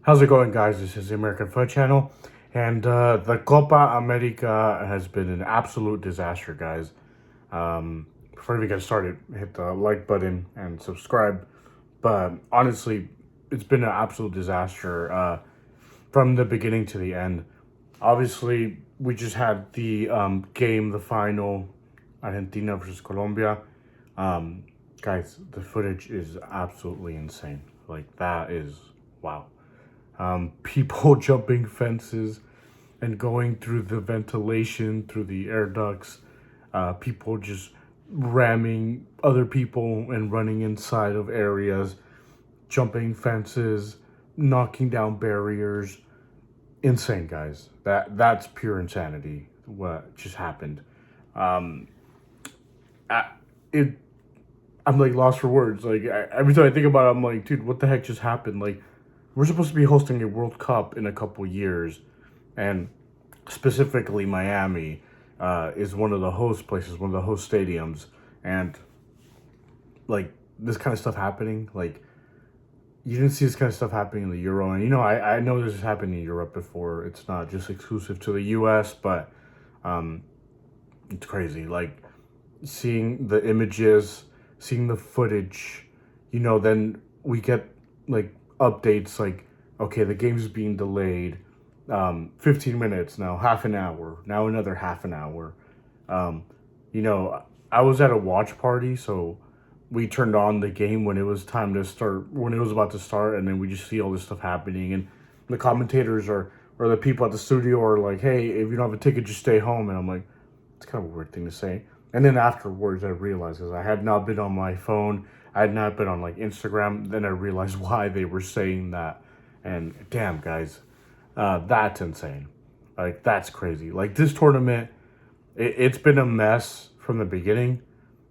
How's it going, guys? This is the American Foot Channel, and the Copa America has been an absolute disaster, guys. Before we get started, hit the like button and subscribe. But honestly, it's been an absolute disaster from the beginning to the end. Obviously, we just had the game, the final, Argentina versus Colombia. Um, Guys, the footage is absolutely insane. Like, that is wow. People jumping fences and going through the ventilation, through the air ducts, people just ramming other people and running inside of areas, jumping fences, knocking down barriers. Insane, guys. That's pure insanity. What just happened? Um, I, it I'm like lost for words. Like every time I think about it, I'm like, dude, what the heck just happened? Like, we're supposed to be hosting a World Cup in a couple years, and specifically Miami is one of the host places, one of the host stadiums, and like this kind of stuff happening. Like, you didn't see this kind of stuff happening in the Euro, and I know this has happened in Europe before. It's not just exclusive to the U.S., but um, it's crazy. Like, seeing the images, seeing the footage, then we get like updates like, okay, the game's being delayed 15 minutes now, half an hour, now another half an hour. Um, I was at a watch party, so we turned on the game when it was time to start, when it was about to start, and then we just see all this stuff happening. And the commentators or the people at the studio are like, hey, if you don't have a ticket, just stay home. And I'm like, it's kind of a weird thing to say. And then afterwards, I realized because I had not been on my phone, I had not been on like Instagram. Then I realized why they were saying that. And damn, guys, that's insane. Like, that's crazy. Like, this tournament, it's been a mess from the beginning.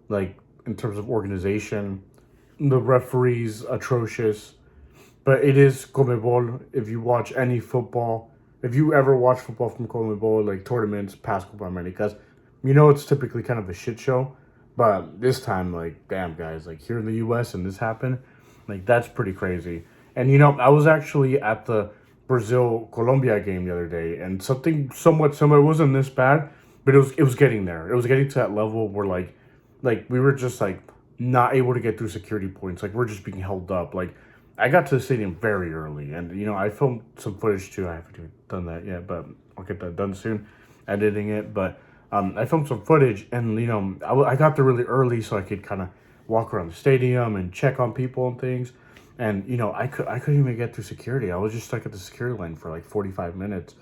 Like, in terms of organization, the referees atrocious. But it is Comebol. If you watch any football, if you ever watch football from Comebol, like tournaments past Copa Americas, it's typically kind of a shit show. But this time, like, damn, guys, like here in the U.S. and this happened, like, that's pretty crazy. And, I was actually at the Brazil Colombia game the other day, and something somewhat similar. It wasn't this bad, but it was getting there. It was getting to that level where like we were just like not able to get through security points. Like, we're just being held up. Like, I got to the stadium very early, and I filmed some footage too. I haven't even done that yet, but I'll get that done soon, editing it. But I filmed some footage, and I got there really early so I could kind of walk around the stadium and check on people and things. And I couldn't even get through security. I was just stuck at the security line for like 45 minutes.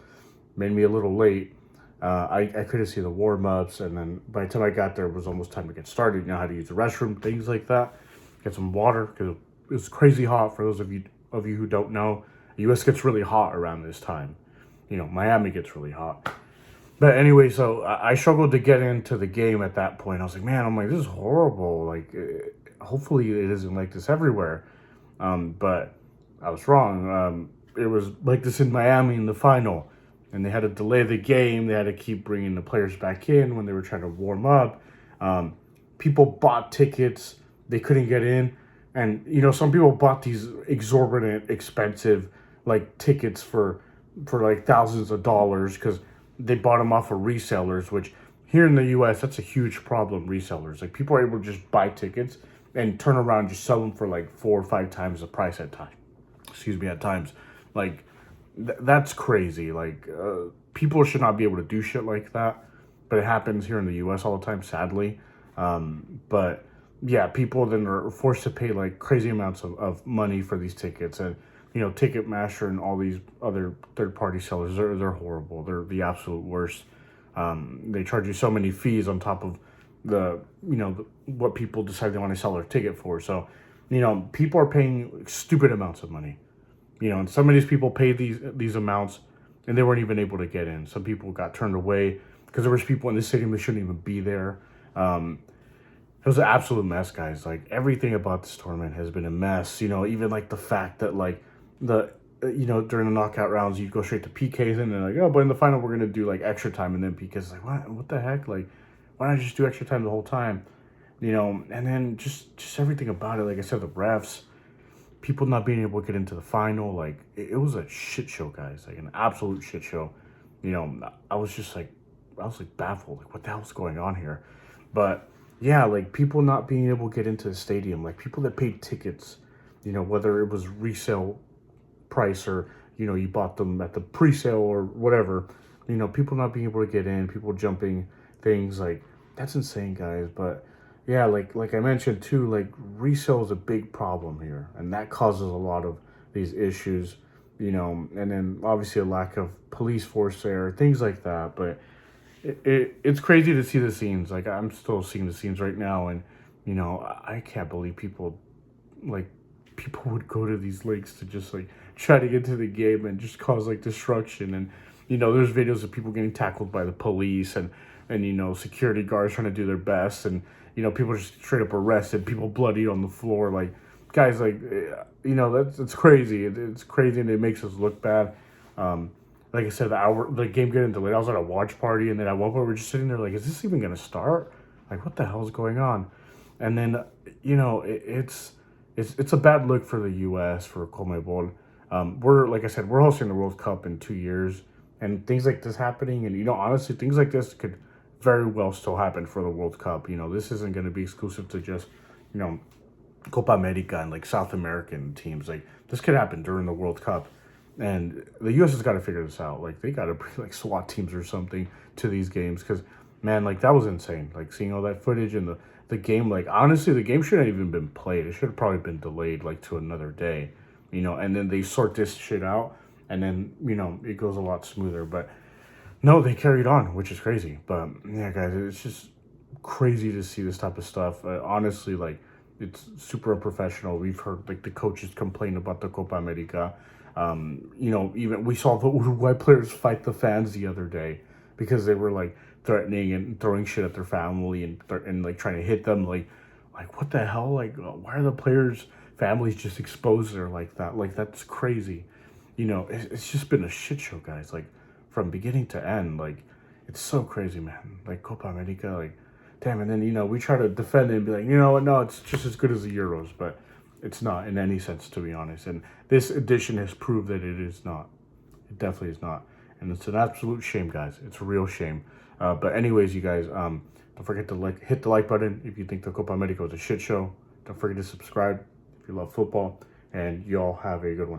Made me a little late. I couldn't see the warm ups, and then by the time I got there, it was almost time to get started. How to use the restroom, things like that. Get some water because it was crazy hot. For those of you who don't know, the U.S. gets really hot around this time. Miami gets really hot. But anyway, so I struggled to get into the game at that point. I was like, man, this is horrible. Like, hopefully it isn't like this everywhere. But I was wrong. It was like this in Miami in the final. And they had to delay the game. They had to keep bringing the players back in when they were trying to warm up. People bought tickets. They couldn't get in. And, some people bought these exorbitant, expensive, like, tickets for like thousands of dollars because they bought them off of resellers, which here in the U.S., that's a huge problem, resellers. Like, people are able to just buy tickets and turn around and just sell them for like 4 or 5 times the price at times. Like, that's crazy. Like, people should not be able to do shit like that, but it happens here in the U.S. all the time, sadly. But yeah, people then are forced to pay like crazy amounts of money for these tickets. And Ticketmaster and all these other third-party sellers, they're horrible. They're the absolute worst. They charge you so many fees on top of what people decide they want to sell their ticket for. So, people are paying stupid amounts of money. And some of these people paid these amounts, and they weren't even able to get in. Some people got turned away because there was people in the stadium that shouldn't even be there. It was an absolute mess, guys. Like, everything about this tournament has been a mess. Even like the fact that like during the knockout rounds, you go straight to PKs, and they're like, oh, but in the final, we're going to do like extra time. And then PKs like, what the heck? Like, why not just do extra time the whole time? And then just everything about it. Like I said, the refs, people not being able to get into the final. Like it was a shit show, guys. Like an absolute shit show. You know, I was just like, I was like baffled. Like, what the hell's going on here? But yeah, like people not being able to get into the stadium, like people that paid tickets, you know, whether it was resale price or, you know, you bought them at the pre-sale or whatever, you know, people not being able to get in, people jumping things, like that's insane, guys. But yeah, like I mentioned too, like resale is a big problem here, and that causes a lot of these issues, you know, and then obviously a lack of police force there, things like that. But it's crazy to see the scenes. Like I'm still seeing the scenes right now, and you know, I can't believe people like people would go to these lakes to just like try to get to the game and just cause like destruction. And you know, there's videos of people getting tackled by the police, and you know, security guards trying to do their best, and you know, people just straight up arrested, people bloodied on the floor. Like guys, like you know, it's crazy. It's crazy, and it makes us look bad. Like I said, the game getting delayed. I was at a watch party, and then at one point we're just sitting there like, is this even gonna start? Like, what the hell is going on? And then you know, it's a bad look for the U.S. for Comebol. We're like I said, we're hosting the World Cup in 2 years, and things like this happening, and you know, honestly, things like this could very well still happen for the World Cup. You know, this isn't going to be exclusive to just, you know, Copa America and like South American teams. Like this could happen during the World Cup, and the U.S. has got to figure this out. Like they got to bring like SWAT teams or something to these games, because man, like that was insane. Like seeing all that footage and the game. Like honestly, the game shouldn't have even been played. It should have probably been delayed like to another day. You know, and then they sort this shit out, and then you know it goes a lot smoother. But no, they carried on, which is crazy. But yeah, guys, it's just crazy to see this type of stuff. Honestly, like it's super unprofessional. We've heard like the coaches complain about the Copa America. You know, even we saw the Uruguay players fight the fans the other day because they were like threatening and throwing shit at their family and like trying to hit them. Like what the hell? Like why are the players' families just exposed there like that? Like that's crazy. You know, it's just been a shit show, guys. Like from beginning to end, like it's so crazy, man. Like Copa America, like damn. And then you know we try to defend it and be like, you know what? No, it's just as good as the Euros, but it's not in any sense, to be honest. And this edition has proved that it is not. It definitely is not, and it's an absolute shame, guys. It's a real shame. But anyways, you guys, don't forget to hit the like button if you think the Copa America was a shit show. Don't forget to subscribe if you love football, and y'all have a good one.